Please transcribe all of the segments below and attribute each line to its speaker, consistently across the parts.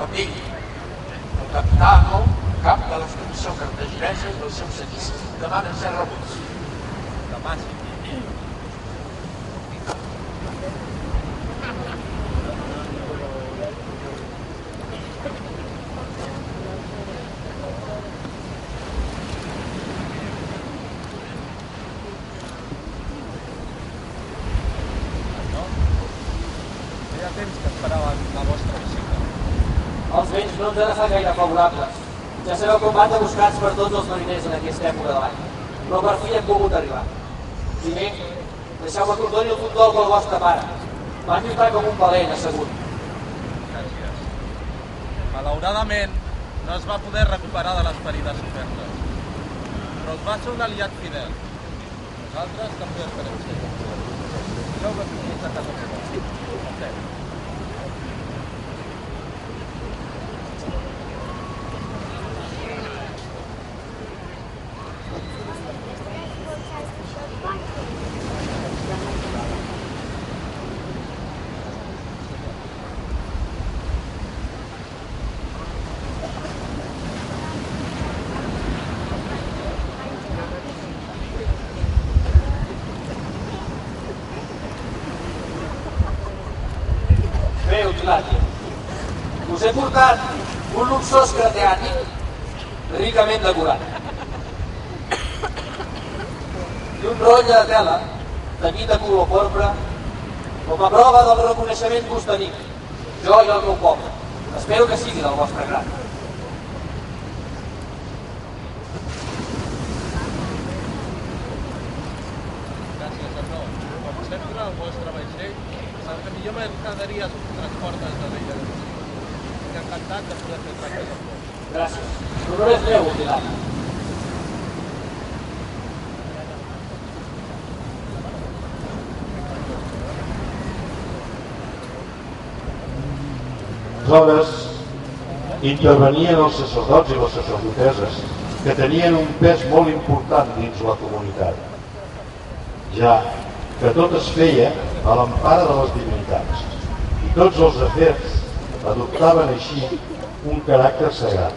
Speaker 1: Com dic, el capitano, cap de l'expedició cartaginesa i els seus seguicis demanen ser rebuts. Demà sí.
Speaker 2: Els vents no ens han estat gaire favorables. Ja sabeu com van de buscats per tots els mariners en aquesta època de l'any. Però per fi hem pogut arribar. Primer, deixeu-me que us doni el condol pel vostre pare. Van lluitar com un valent assegut.
Speaker 3: Gràcies. Malauradament, no es va poder recuperar de les ferides sofertes. Però us va ser un aliat fidel. Nosaltres també esperem ser. Jo que tinguis a casa meva.
Speaker 2: Us he portat un luxós cratiàtic ricament decorat i un rotlle de tela tenyit de color porpra com a prova del reconeixement que us tenim, jo i el meu poble. Espero que sigui del vostre grat.
Speaker 3: Gràcies, senyor. Com sempre, el vostre vaixell sap que millor mercaderies transportes de vella de Rússia. Estic encantat de poder fer tractes amb vos.
Speaker 2: Gràcies. L'honor és meu, Hilari.
Speaker 4: Aleshores, intervenien els sacerdots i les sacerdoteses que tenien un pes molt important dins la comunitat, ja que tot es feia a l'empara de les divinitats i tots els afers adoptaven així un caràcter sagrat.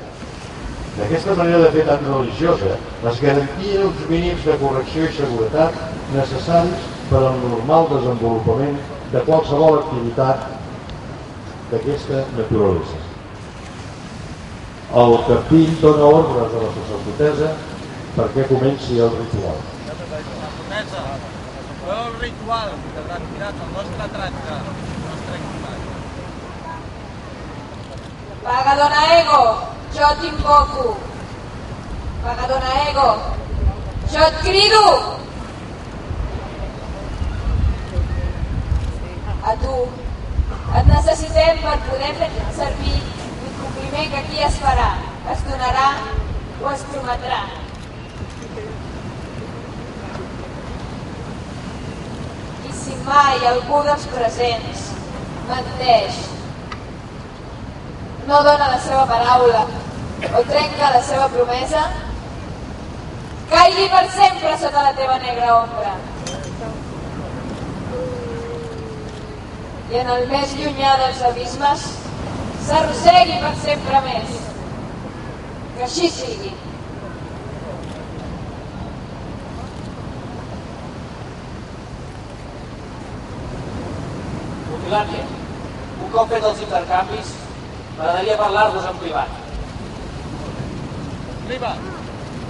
Speaker 4: D'aquesta manera de fer tan religiosa es garantien uns mínims de correcció i seguretat necessaris per al normal desenvolupament de qualsevol activitat d'aquesta naturalesa. El capell dona ordres a la sacerdotessa perquè comenci el ritual.
Speaker 3: Sacerdotessa, feu el ritual de retirat el nostre tracte, el nostre equipatge.
Speaker 5: Pagadona Ego, jo t'invoco. Pagadona Ego, jo et crido. A tu, et necessitem per poder fer servir l'incompliment que aquí es farà, es donarà o es prometrà. I si mai algú dels presents menteix, no dona la seva paraula o trenca la seva promesa, caigui per sempre sota la teva negra ombra. I en el més llunyà dels abismes s'arrossegui per sempre més. Que així sigui.
Speaker 2: Mutilània, un cop fet els intercanvis, m'agradaria parlar-vos en privat.
Speaker 3: Escriba,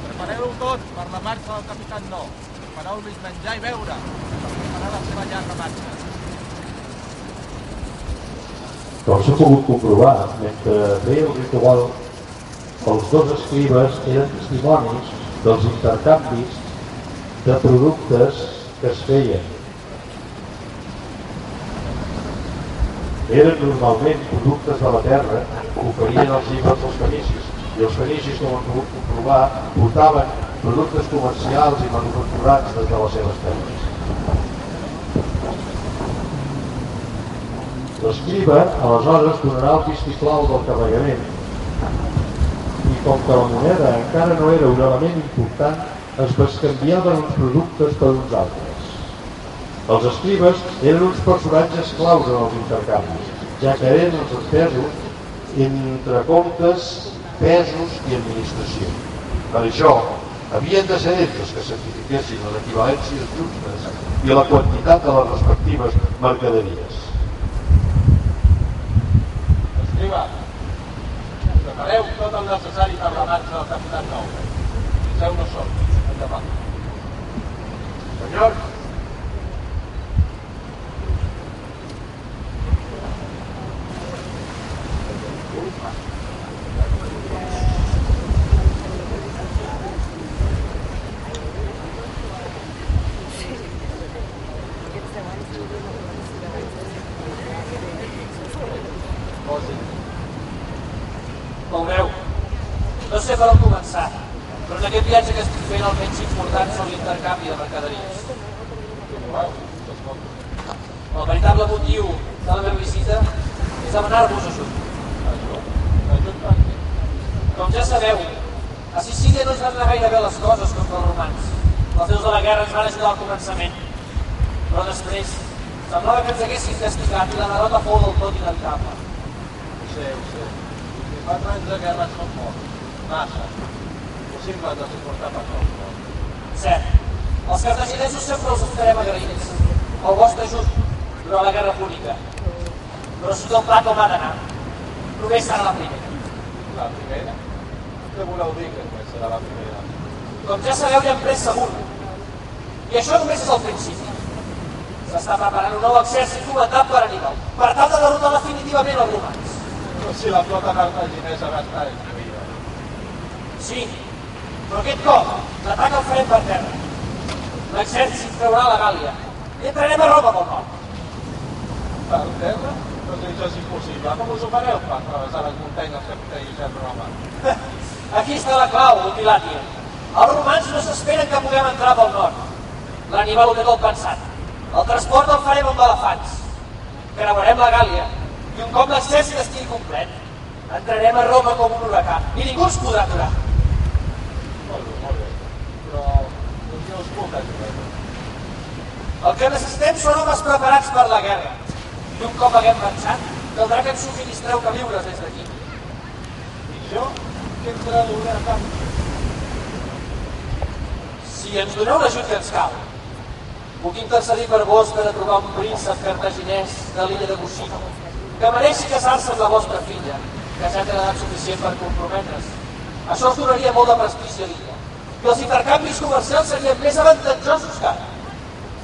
Speaker 3: prepareu-ho tot per la marxa del capità No. Prepareu-los menjar i beure per preparar la seva llarga marxa.
Speaker 4: Com s'ha pogut comprovar, mentre feia el ritual, els dos escribes eren testimonis dels intercanvis de productes que es feien. Eren normalment productes de la terra que oferien els llibres dels fenicis, i els fenicis, com han pogut comprovar, portaven productes comercials i manufacturats des de les seves terres. L'escriba, aleshores, donarà el vistiplau del carregament i com que la moneda encara no era un element important, es bescanviaven uns productes per uns altres. Els escribes eren uns personatges claus en els intercanvis, ja que eren els estesos entre comptes, pesos i administració. Per això, havien de ser ells els que certifiquessin les equivalències justes i la quantitat de les respectives mercaderies.
Speaker 3: Escriba, prepareu tot el necessari per la marxa del capità Nou. Fixeu no sol, endavant.
Speaker 1: Senyor,
Speaker 2: Veureu, no sé per on començar, però en aquest viatge que estic fent el menys important són l'intercanvi de mercaderies. El veritable motiu de la meva visita és demanar-vos ajut. Com ja sabeu, a Sicília no ens van anar gaire bé les coses contra els romans. Els déus de la guerra ens van ajudar al començament, però després semblava que ens haguessin castigat i la derrota fou del tot inevitable.
Speaker 3: Ho sé. 4 anys de guerra són molts. Massa. Impossible de suportar per qualsevol.
Speaker 2: Cert, els cartaginesos sempre us estarem agraïts. El vostre ajut durant la guerra púnica. Però si tot va com ha d'anar, només serà la primera.
Speaker 3: La primera? Què voleu dir que només serà la primera?
Speaker 2: Com ja sabeu, ja hem pres segur. I això només és el principi. S'està preparant un nou exèrcit fomentat per Aníbal, per tal de derrotar definitivament els romans.
Speaker 3: Però si la flota cartaginesa va estar destruïda.
Speaker 2: Sí, però aquest cop l'atac el farem per terra. L'exèrcit traurà la Gàl·lia i entrarem a Roma pel nord.
Speaker 3: Per terra? Però si això és impossible. Com us ho fareu per travessar les muntanyes que protegeixen Roma?
Speaker 2: Aquí està la clau, Mutilàtia. Els romans no s'esperen que puguem entrar pel nord. L'Aníbal ho té tot pensat. El transport el farem amb elefants. Creuarem la Gàl·lia i un cop l'exèrcit estigui complet, entrarem a Roma com un huracà i ningú ens podrà aturar.
Speaker 3: Molt bé. Però jo us puc ajudar.
Speaker 2: El que necessitem són homes preparats per la guerra. I un cop haguem marxat, caldrà que ens subministreu queviures des d'aquí.
Speaker 3: I jo? Què em traduiré a canvi?
Speaker 2: Si ens doneu l'ajut que ens cal, puc intercedir per vos per a trobar un príncep cartaginès de l'illa de Bucino, que mereixi casar-se amb la vostra filla, que ja té l'edat suficient per comprometre's. Això us donaria molt de prestigi a l'illa, i els intercanvis comercials serien més avantatjosos que ara.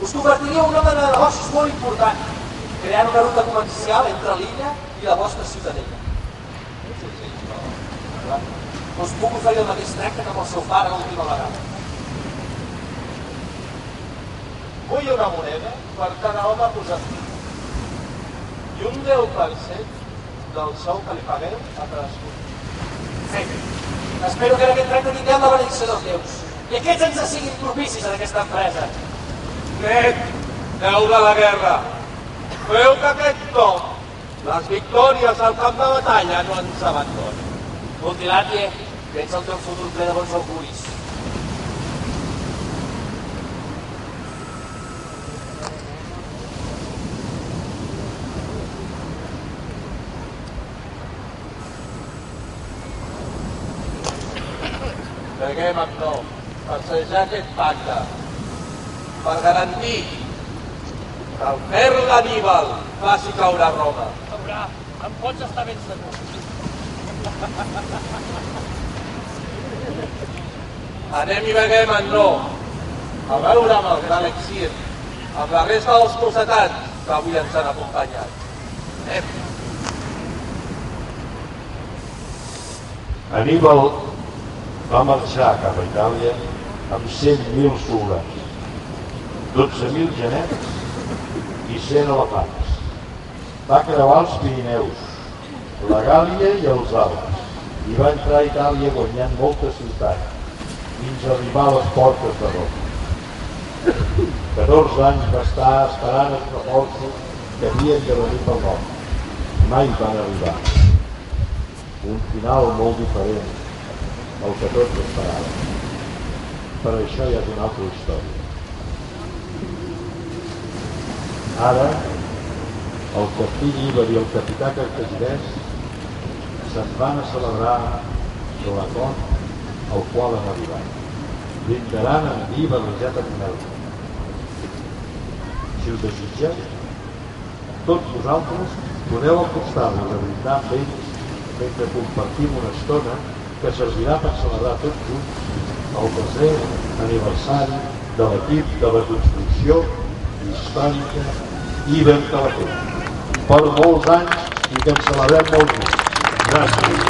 Speaker 2: Us convertiria en un home de negocis molt important, creant una ruta comercial entre l'illa i la vostra ciutadella. Us puc oferir el mateix tracte que amb el seu pare l'última vegada.
Speaker 3: Vull una moneda per cada home posat i un 10% del sou que li pagueu a cadascú.
Speaker 2: Fet. Espero que en aquest tracte tinguem la benedicció dels déus i aquests ens siguin propicis en aquesta empresa.
Speaker 3: Net, déu de la guerra, feu que aquest cop les victòries al camp de batalla no ens abandonin.
Speaker 2: Mutilàtie, tens el teu futur ple de bons auguris.
Speaker 3: Preguem amb nou per sellar aquest pacte, per garantir que el ferro d'Aníbal faci caure Roma.
Speaker 2: Sabrà, em pots estar ben segur.
Speaker 3: Anem i beguem en no, a veure amb el gran exir, amb la resta dels cossetans que avui ens han acompanyat. Anem.
Speaker 4: Aníbal va marxar cap a Itàlia amb 100.000 soldats, 12.000 genets i 100 elefants. Va creuar els Pirineus, la Gàl·lia i els Alps i va entrar a Itàlia guanyant moltes ciutats fins a arribar a les portes de Roma. 14 anys va estar esperant els reforços que havien de venir pel nord. Mai van arribar. Un final molt diferent el que tots esperàvem. Per això hi ha una altra història. Ara, el capità Iber i el capità cartaginès se'n van a celebrar l'acord al qual han arribat. Brindaran amb vi barrejat amb mel. Si ho desitgeu, tots vosaltres podeu acostar-vos a brindar amb ells mentre compartim una estona que servirà per celebrar tots junts el desè aniversari de l'equip de reconstrucció històrica Ibern Calafell. Per molts anys i que en celebrem molts més. Gràcies.